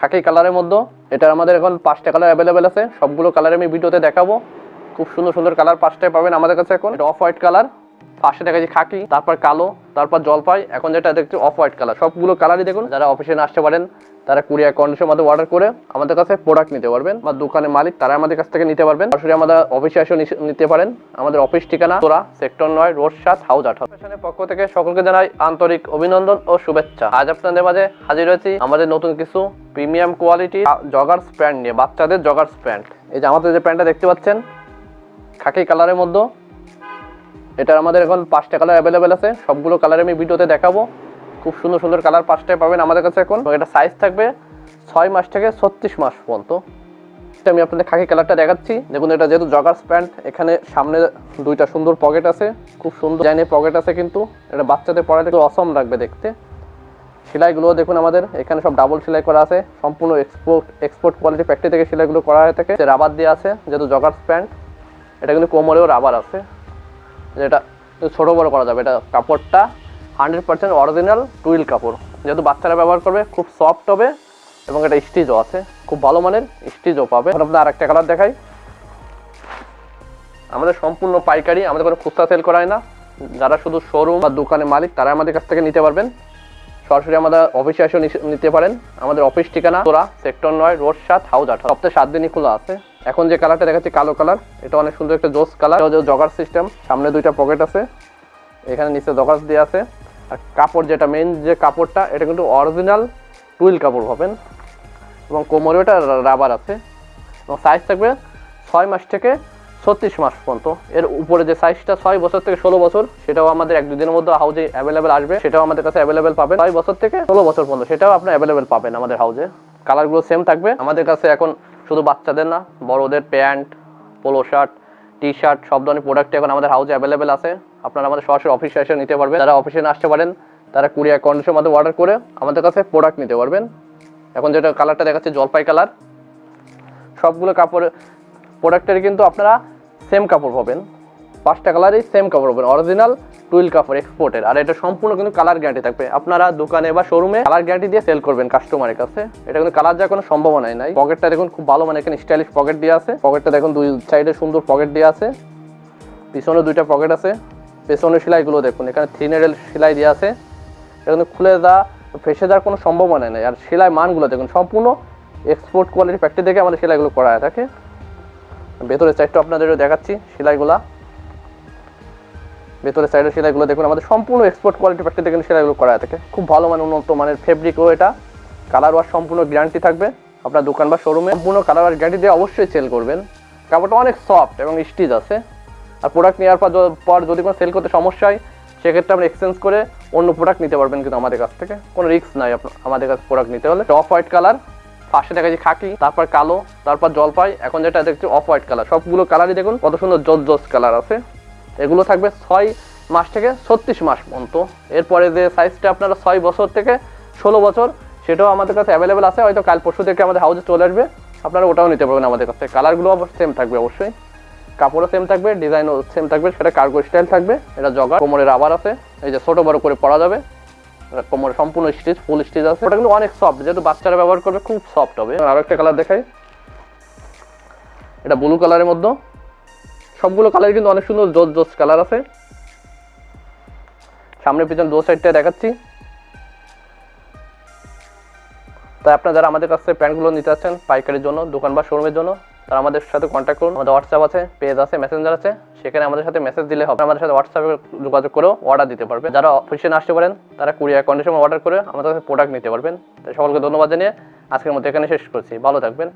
খাকি কালারের মধ্যে এটা আমাদের এখন 5টা কালার अवेलेबल আছে। সবগুলো কালার আমি ভিডিওতে দেখাবো। খুব সুন্দর সুন্দর কালার 5টায় পাবেন আমাদের কাছে। এখন এটা অফ হোয়াইট কালার, ফার্স্টে দেখাচ্ছি খাকি, তারপর কালো, তারপর জলপাই, এখন যেটা দেখছি অফ হোয়াইট কালার। সবগুলো কালারই দেখুন। যারা অফিসে না আসতে পারেন তারা কুরিয়ার কন্ডিশনের মধ্যে অর্ডার করে আমাদের কাছে প্রোডাক্ট নিতে পারবেন, বা দোকানের মালিক তারা আমাদের কাছ থেকে নিতে পারবেন। সরাসরি আমাদের অফিসে এসে নিতে পারেন। আমাদের অফিস ঠিকানা তোরা সেক্টর 9 রোড 7 হাউস 18। ফ্যাশনের পক্ষ থেকে সকলকে জানাই আন্তরিক অভিনন্দন ও শুভেচ্ছা। আজ আপনাদের মাঝে হাজির হয়েছি আমাদের নতুন কিছু প্রিমিয়াম কোয়ালিটি জগার্স প্যান্ট নিয়ে, বাচ্চাদের জগার্স প্যান্ট। এই যে আমাদের যে প্যান্টটা দেখতে পাচ্ছেন খাকি কালারের মধ্যে, এটা আমাদের এখন 5টা কালার अवेलेबल আছে। সবগুলো কালার আমি ভিডিওতে দেখাবো। খুব সুন্দর সুন্দর কালার 5টায় পাবেন আমাদের কাছে এখন। এটা সাইজ থাকবে 6 মাস থেকে 36 মাস পর্যন্ত। আমি আপনাদের খাকি কালারটা দেখাচ্ছি। দেখুন এটা যেহেতু জগার্স প্যান্ট, এখানে সামনে দুইটা সুন্দর পকেট আছে, খুব সুন্দর ডিজাইনের পকেট আছে, কিন্তু এটা বাচ্চাদের পরাতে একটু অসম লাগবে দেখতে। সেলাইগুলো দেখুন আমাদের এখানে সব ডাবল সেলাই করা আছে, সম্পূর্ণ এক্সপোর্ট কোয়ালিটি ফ্যাক্টরি থেকে সেলাইগুলো করা হয়ে থাকে। রাবার দেওয়া আছে যেহেতু জগার্স প্যান্ট, এটা কিন্তু কোমরেও রাবার আছে, যেটা ছোটো বড়ো করা যাবে। এটা কাপড়টা 100% অরিজিনাল টুইল কাপড়, যেহেতু বাচ্চারা ব্যবহার করবে, খুব সফট হবে এবং এটা স্টিচও আছে, খুব ভালো মানের স্টিচও পাবে। আপনাদের আরেকটা কালার দেখাই। আমাদের সম্পূর্ণ পাইকারি, আমাদের কোনো খুচরা সেল করায় না। যারা শুধু শোরুম বা দোকানের মালিক তারা আমাদের কাছ থেকে নিতে পারবেন। সরাসরি আমাদের অফিসে এসে নিতে পারেন। আমাদের অফিস ঠিকানা তোরা সেক্টর 9 রোড 7 হাউস 18। সপ্তাহে 7 দিনই খোলা আছে। এখন যে কালারটা দেখাচ্ছি কালো কালার, এটা অনেক সুন্দর একটা জোস কালার। জগার সিস্টেম, সামনে দুইটা পকেট আছে, এখানে নিচে জগার্স দেওয়া আছে। আর কাপড় যেটা মেন যে কাপড়টা, এটা কিন্তু অরিজিনাল টুইল কাপড় পাবেন এবং কোমরেও এটা রাবার আছে। এবং সাইজ থাকবে 6 মাস থেকে 36 মাস পর্যন্ত। এর উপরে যে সাইজটা 6 বছর থেকে 16 বছর, সেটাও আমাদের 1-2 দিনের মধ্যে হাউজে অ্যাভেলেবেল আসবে, সেটাও আমাদের কাছে অ্যাভেলেবেল পাবেন। 6 বছর থেকে 16 বছর পর্যন্ত সেটাও আপনি অ্যাভেলেবেল পাবেন আমাদের হাউজে। কালারগুলো সেম থাকবে আমাদের কাছে। এখন শুধু বাচ্চাদের না, বড়দের pant, polo shirt, T shirt, সব ধরনের প্রোডাক্ট এখন আমাদের হাউজে অ্যাভেলেবেল আছে। আপনারা আমাদের সরাসরি অফিসে এসে নিতে পারবেন। যারা অফিসে না আসতে পারেন তারা কুরিয়ার কন্ডিশনের মধ্যে অর্ডার করে আমাদের কাছে প্রোডাক্ট নিতে পারবেন। এখন যেটা কালারটা দেখাচ্ছে জলপাই কালার, সবগুলো কাপড় প্রোডাক্টের কিন্তু আপনারা সেম কাপড় পাবেন। 5টা কালারই সেম কাপড় পাবেন, অরিজিনাল টুইল কাপড় এক্সপোর্টের। আর এটা সম্পূর্ণ কিন্তু কালার গ্যারান্টি থাকবে। আপনারা দোকানে বা শোরুমে কালার গ্যারান্টি দিয়ে সেল করবেন কাস্টমারের কাছে। এটা কিন্তু কালার যাওয়ার কোনো সম্ভাবনাই নাই। পকেটটা দেখুন খুব ভালো, মানে এখানে স্টাইলিশ পকেট দেওয়া আছে। পকেটটা দেখুন দুই সাইডে সুন্দর পকেট দেওয়া আছে, পিছনে দুইটা পকেট আছে। পেছনের সেলাইগুলো দেখুন, এখানে 3 নেডেল সেলাই দেওয়া আছে। এটা কিন্তু খুলে ফেসে দেওয়ার কোনো সম্ভাবনা নেই। আর সেলাই মানগুলো দেখুন, সম্পূর্ণ এক্সপোর্ট কোয়ালিটি ফ্যাক্টরি থেকে আমাদের সেলাইগুলো করা হয়ে থাকে। ভেতরের সাইডটা আপনাদেরও দেখাচ্ছি সেলাইগুলা। ভেতরের সাইডের সেলাইগুলো দেখুন, আমাদের সম্পূর্ণ এক্সপোর্ট কোয়ালিটি ফ্যাক্টরি থেকে সেলাইগুলো করা থাকে। খুব ভালো মানের, উন্নত মানের ফেব্রিকও এটা। কালার ওয়াশ সম্পূর্ণ গ্যারান্টি থাকবে। আপনার দোকান বা শোরুমে সম্পূর্ণ কালার ওয়াশ গ্যারান্টি দিয়ে অবশ্যই সেল করবেন। কাপড়টা অনেক সফট এবং স্টিচ আছে। আর প্রোডাক্ট নেওয়ার পর যদি কোনো সেল করতে সমস্যা হয়, সেক্ষেত্রে আপনি এক্সচেঞ্জ করে অন্য প্রোডাক্ট নিতে পারবেন, কিন্তু আমাদের কাছ থেকে কোনো রিস্ক নাই আমাদের কাছে প্রোডাক্ট নিতে হলে। অফ হোয়াইট কালার, ফার্স্টে দেখাচ্ছি খাকি, তারপর কালো, তারপর জলপাই, এখন যেটা দেখছি অফ হোয়াইট কালার। সবগুলো কালারই দেখুন কত সুন্দর জোস কালার আছে। এগুলো থাকবে 6 মাস থেকে 36 মাস পর্যন্ত। এরপরে যে সাইজটা আপনারা 6 বছর থেকে 16 বছর, সেটাও আমাদের কাছে অ্যাভেলেবেল আছে। হয়তো কাল পরশু থেকে আমাদের হাউজে চলে আসবে, আপনারা ওটাও নিতে পারবেন আমাদের কাছে। কালারগুলো সেম থাকবে অবশ্যই, কাপড়ও সেম থাকবে, ডিজাইনও সেম থাকবে। সেটা কার্গো স্টাইল থাকবে। এটা জগার, কোমরে রাবার আছে, এই যে ছোট বড় করে পরা যাবে। কোমরে সম্পূর্ণ স্টিচ, ফুল স্টিচ আছে। ওটা কিন্তু অনেক সফট, যেহেতু বাচ্চারা ব্যবহার করবে, খুব সফট হবে। আরো একটা কালার দেখাই, এটা ব্লু কালারের মধ্যে। সবগুলো কালার কিন্তু অনেক সুন্দর জোস কালার আছে। সামনে পিছনে দু সাইডটা দেখাচ্ছি। তাই আপনারা যারা আমাদের কাছ থেকে প্যান্টগুলো নিতে চাচ্ছেন পাইকারির জন্য, দোকান বা শোরুমের জন্য, তারা আমাদের সাথে কন্ট্যাক্ট করুন। আমাদের হোয়াটসঅ্যাপ আছে, পেজ আছে, মেসেঞ্জার আছে, সেখানে আমাদের সাথে মেসেজ দিলে হবে। আমাদের সাথে হোয়াটসঅ্যাপে যোগাযোগ করেও অর্ডার দিতে পারবে। যারা অফিসে না আসতে পারেন তারা কুরিয়ার কন্ডিশনে অর্ডার করে আমাদের কাছে প্রোডাক্ট নিতে পারবেন। তাই সকলকে ধন্যবাদ জানিয়ে আজকের মতো এখানে শেষ করছি। ভালো থাকবেন।